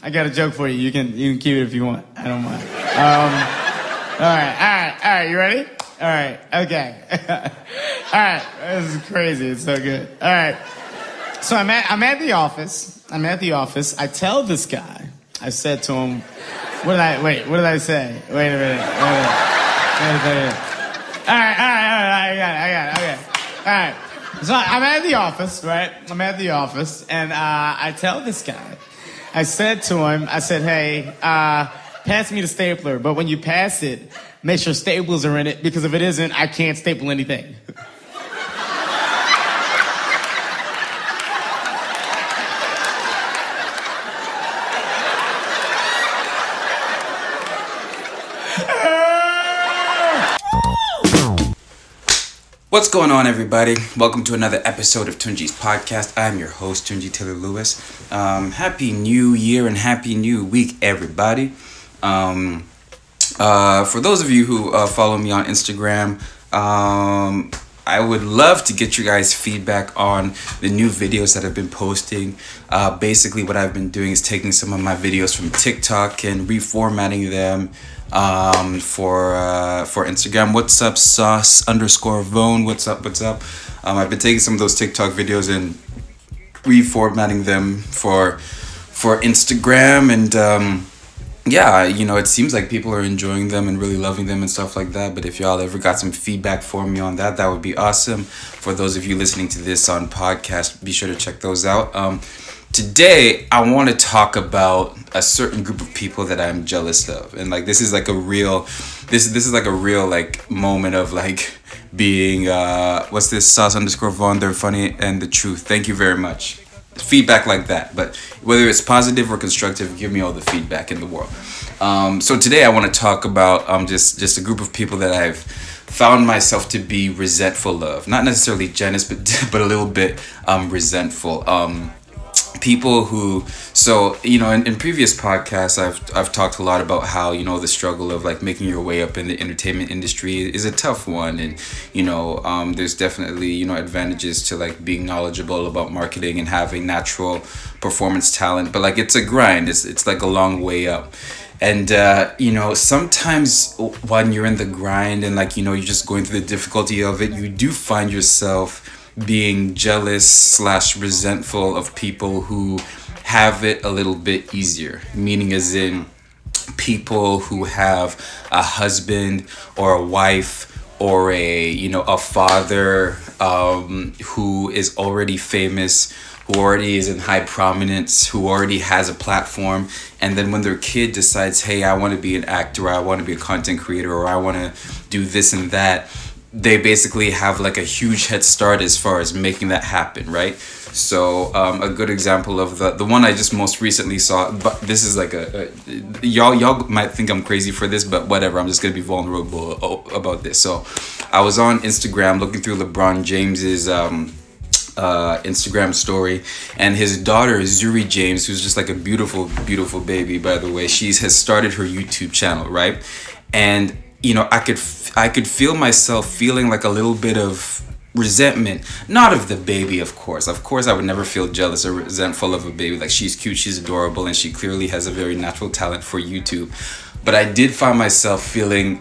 I got a joke for you. You can keep it if you want. I don't mind. All right. You ready? All right. Okay. All right. This is crazy. It's so good. All right. So I'm at the office. I tell this guy. I said to him, what did I say? Wait a minute. All right. I got it. Okay. All right. So I'm at the office, right? And I tell this guy. I said to him, hey, pass me the stapler, but when you pass it, make sure staples are in it, because if it isn't, I can't staple anything. What's going on, everybody? Welcome to another episode of Tunji's podcast. I'm your host, Tunji Taylor Lewis. Happy New Year and Happy New Week, everybody. For those of you who follow me on Instagram, I would love to get you guys feedback on the new videos that I've been posting. Basically, what I've been doing is taking some of my videos from TikTok and reformatting them for Instagram. What's up, sauce_Vone? What's up? I've been taking some of those TikTok videos and reformatting them for Instagram, and it seems like people are enjoying them and really loving them and stuff like that. But if y'all ever got some feedback for me on that would be awesome. For those of you listening to this on podcast, be sure to check those out. Today, I want to talk about a certain group of people that I'm jealous of, and this is like a real moment of being what's this, sauce_Vone? They're funny and the truth. Thank you very much. Feedback like that, but whether it's positive or constructive, give me all the feedback in the world. So today, I want to talk about just a group of people that I've found myself to be resentful of, not necessarily jealous, but a little bit resentful. People who, in previous podcasts, I've talked a lot about how, the struggle of making your way up in the entertainment industry is a tough one. And, there's definitely, advantages to being knowledgeable about marketing and having natural performance talent. But it's a grind. It's a long way up. And, sometimes when you're in the grind and you're just going through the difficulty of it, you do find yourself being jealous/resentful of people who have it a little bit easier, meaning as in people who have a husband or a wife or a father who is already famous, who already is in high prominence, who already has a platform, and then when their kid decides, hey, I want to be an actor, or I want to be a content creator, or I want to do this and that, they basically have a huge head start as far as making that happen, right? So a good example of the one I just most recently saw, but this is y'all might think I'm crazy for this, but whatever, I'm just gonna be vulnerable about this. So I was on Instagram looking through LeBron James's Instagram story, and his daughter Zuri James, who's just a beautiful baby, by the way, has started her YouTube channel, right? And I could feel myself feeling a little bit of resentment, not of the baby, of course. I would never feel jealous or resentful of a baby. She's cute, she's adorable, and she clearly has a very natural talent for YouTube. But I did find myself feeling,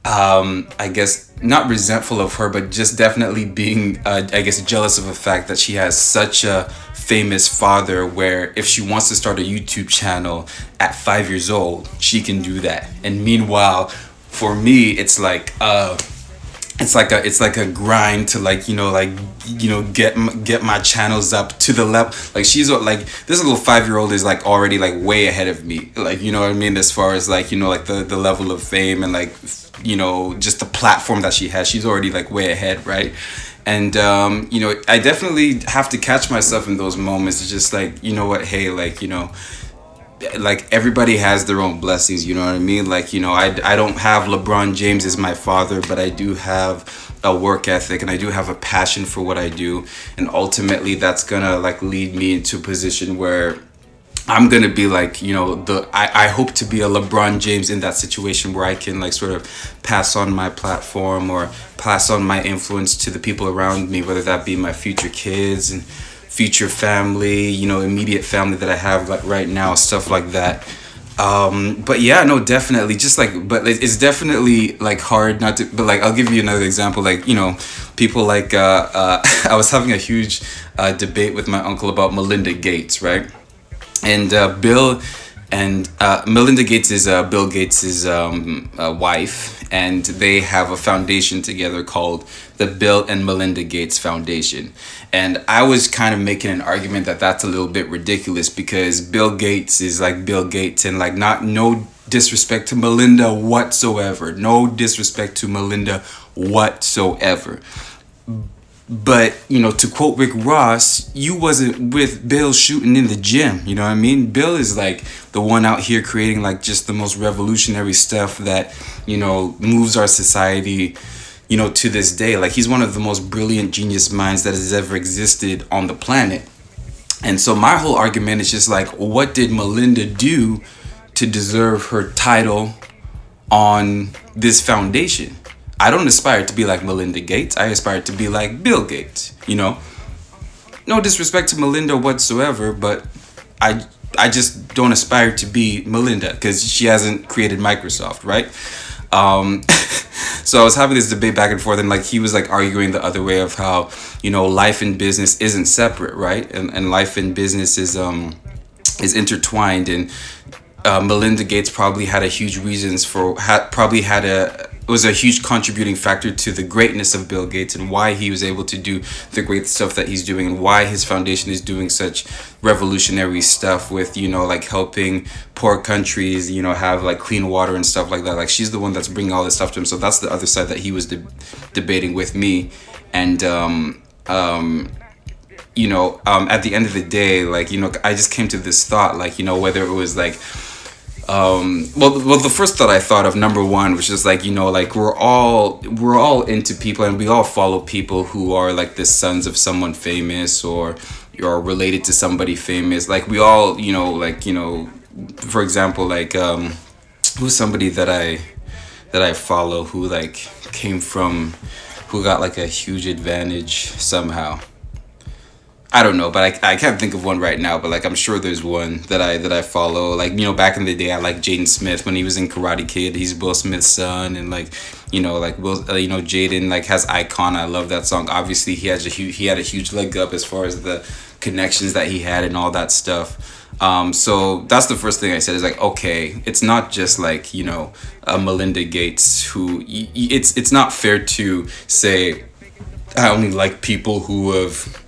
I guess, not resentful of her, but just definitely being, jealous of the fact that she has such a famous father, where if she wants to start a YouTube channel at 5 years old, she can do that. And meanwhile, for me, it's like a grind to get my channels up to the level. She's this little 5-year-old is already way ahead of me. You know what I mean, as far as the level of fame and just the platform that she has. She's already way ahead, right? And I definitely have to catch myself in those moments. It's just what, hey, everybody has their own blessings, you know what I mean? I don't have LeBron James as my father, but I do have a work ethic and I do have a passion for what I do. And ultimately that's gonna lead me into a position where I'm gonna be I hope to be a LeBron James in that situation, where I can sort of pass on my platform or pass on my influence to the people around me, whether that be my future kids and future family, you know, immediate family that I have like right now, stuff like that. But yeah, no, definitely just like, but it's definitely like hard not to, but like, I'll give you another example. Like, you know, people like, I was having a huge debate with my uncle about Melinda Gates, right? And Bill and Melinda Gates is Bill Gates's wife, and they have a foundation together called the Bill and Melinda Gates Foundation. And I was kind of making an argument that that's a little bit ridiculous, because Bill Gates is like Bill Gates, and like, not, no disrespect to Melinda whatsoever, no disrespect to Melinda whatsoever. But, you know, to quote Rick Ross, you wasn't with Bill shooting in the gym. You know what I mean? Bill is like the one out here creating like just the most revolutionary stuff that, you know, moves our society, you know, to this day. Like, he's one of the most brilliant genius minds that has ever existed on the planet. And so my whole argument is just like, what did Melinda do to deserve her title on this foundation? I don't aspire to be like Melinda Gates. I aspire to be like Bill Gates, you know? No disrespect to Melinda whatsoever, but I just don't aspire to be Melinda, because she hasn't created Microsoft, right? So I was having this debate back and forth, and like, he was like arguing the other way of how, you know, life and business isn't separate, right? And life and business is intertwined. And Melinda Gates probably had a huge reasons for, was a huge contributing factor to the greatness of Bill Gates, and why he was able to do the great stuff that he's doing, and why his foundation is doing such revolutionary stuff with, you know, like helping poor countries, you know, have like clean water and stuff like that. Like, she's the one that's bringing all this stuff to him. So that's the other side that he was debating with me. And you know, at the end of the day, like, you know, I just came to this thought, like, you know, whether it was like, well, the first thought I thought of, number one, was just like, you know, like, we're all into people, and we all follow people who are like the sons of someone famous, or you're related to somebody famous. Like, we all, you know, like, you know, for example, like, who's somebody that I follow who like came from, who got like a huge advantage somehow. I don't know, but I can't think of one right now, but like, I'm sure there's one that I follow. Like, you know, back in the day, I like Jaden Smith when he was in Karate Kid. He's Will Smith's son, and like, you know, like you know, Jaden like has Icon. I love that song. Obviously, he had a huge leg up as far as the connections that he had and all that stuff. So that's the first thing I said, is like, okay, it's not just like, you know, Melinda Gates who, it's not fair to say I only like people who have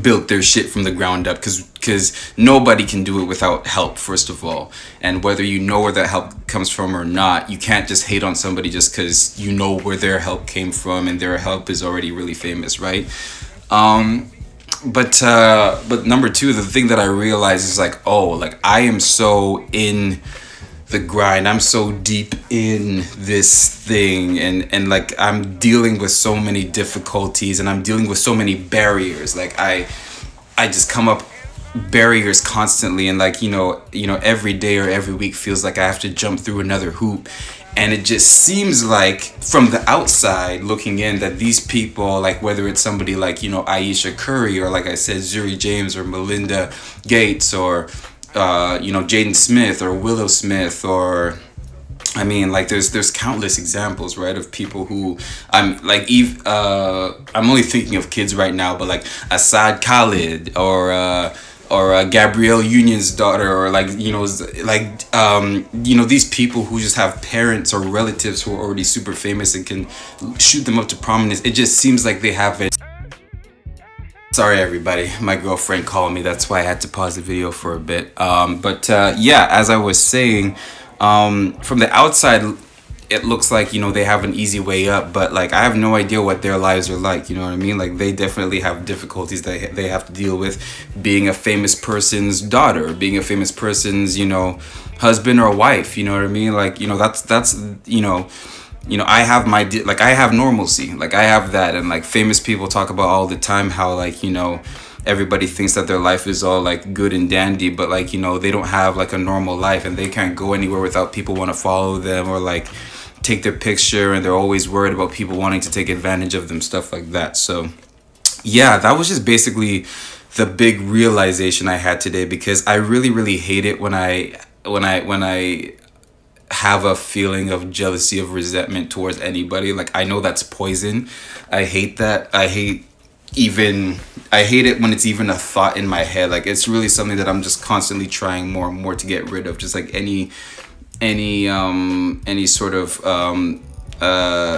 built their shit from the ground up, because nobody can do it without help, first of all. And whether you know where that help comes from or not, you can't just hate on somebody just because you know where their help came from and their help is already really famous, right? But number two, the thing that I realized is like, oh, like, I am so in the grind, I'm so deep in this thing, and like, I'm dealing with so many difficulties, and I'm dealing with so many barriers. Like, I just come up barriers constantly, and like, you know, every day or every week feels like I have to jump through another hoop. And it just seems like, from the outside looking in, that these people, like, whether it's somebody like, you know, Aisha Curry, or like I said, Zuri James, or Melinda Gates, or you know, Jaden Smith, or Willow Smith, or, I mean, like, there's countless examples, right, of people who, I'm only thinking of kids right now, but like Assad Khalid, or Gabrielle Union's daughter, or like, you know, like, you know, these people who just have parents or relatives who are already super famous and can shoot them up to prominence. It just seems like they have it. Sorry everybody, my girlfriend called me, that's why I had to pause the video for a bit. Yeah, as I was saying, from the outside, it looks like, you know, they have an easy way up, but like, I have no idea what their lives are like, you know what I mean? Like, they definitely have difficulties that they have to deal with, being a famous person's daughter, being a famous person's, you know, husband or wife, you know what I mean? Like, you know, that's you know, I have I have normalcy, like, I have that. And like, famous people talk about all the time how, like, you know, everybody thinks that their life is all like good and dandy, but like, you know, they don't have like a normal life, and they can't go anywhere without people want to follow them or like take their picture, and they're always worried about people wanting to take advantage of them, stuff like that. So yeah, that was just basically the big realization I had today, because I really hate it when I have a feeling of jealousy, of resentment towards anybody. Like, I know that's poison. I hate that. I hate it when it's even a thought in my head. Like, it's really something that I'm just constantly trying more and more to get rid of. Just like any sort of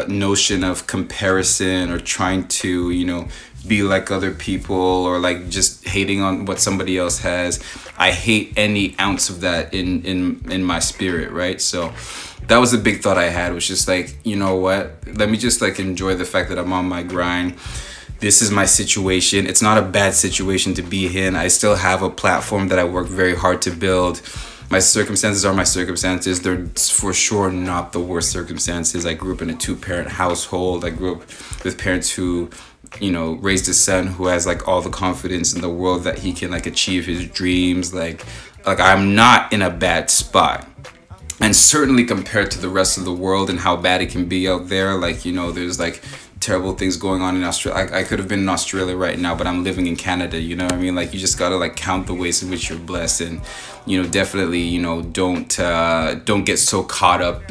notion of comparison, or trying to, you know, be like other people, or like just hating on what somebody else has. I hate any ounce of that in my spirit, right? So that was a big thought I had, was just like, you know what, let me just like enjoy the fact that I'm on my grind. This is my situation. It's not a bad situation to be in. I still have a platform that I worked very hard to build. My circumstances are my circumstances. They're for sure not the worst circumstances. I grew up in a 2-parent household. I grew up with parents who, you know, raised a son who has like all the confidence in the world that he can like achieve his dreams. Like I'm not in a bad spot. And certainly compared to the rest of the world and how bad it can be out there, like, you know, there's like terrible things going on in Australia. I could have been in Australia right now, but I'm living in Canada, you know what I mean? Like, you just gotta like count the ways in which you're blessed, and, you know, definitely, you know, don't get so caught up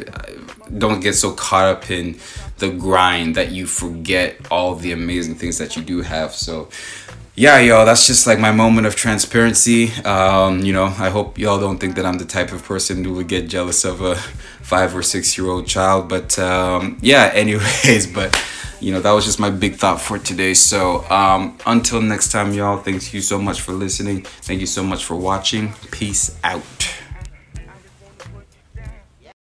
in the grind that you forget all the amazing things that you do have. So yeah, y'all, that's just like my moment of transparency. You know, I hope y'all don't think that I'm the type of person who would get jealous of a 5 or 6 year old child. But yeah, anyways, but you know, that was just my big thought for today. So until next time, y'all, thank you so much for listening. Thank you so much for watching. Peace out.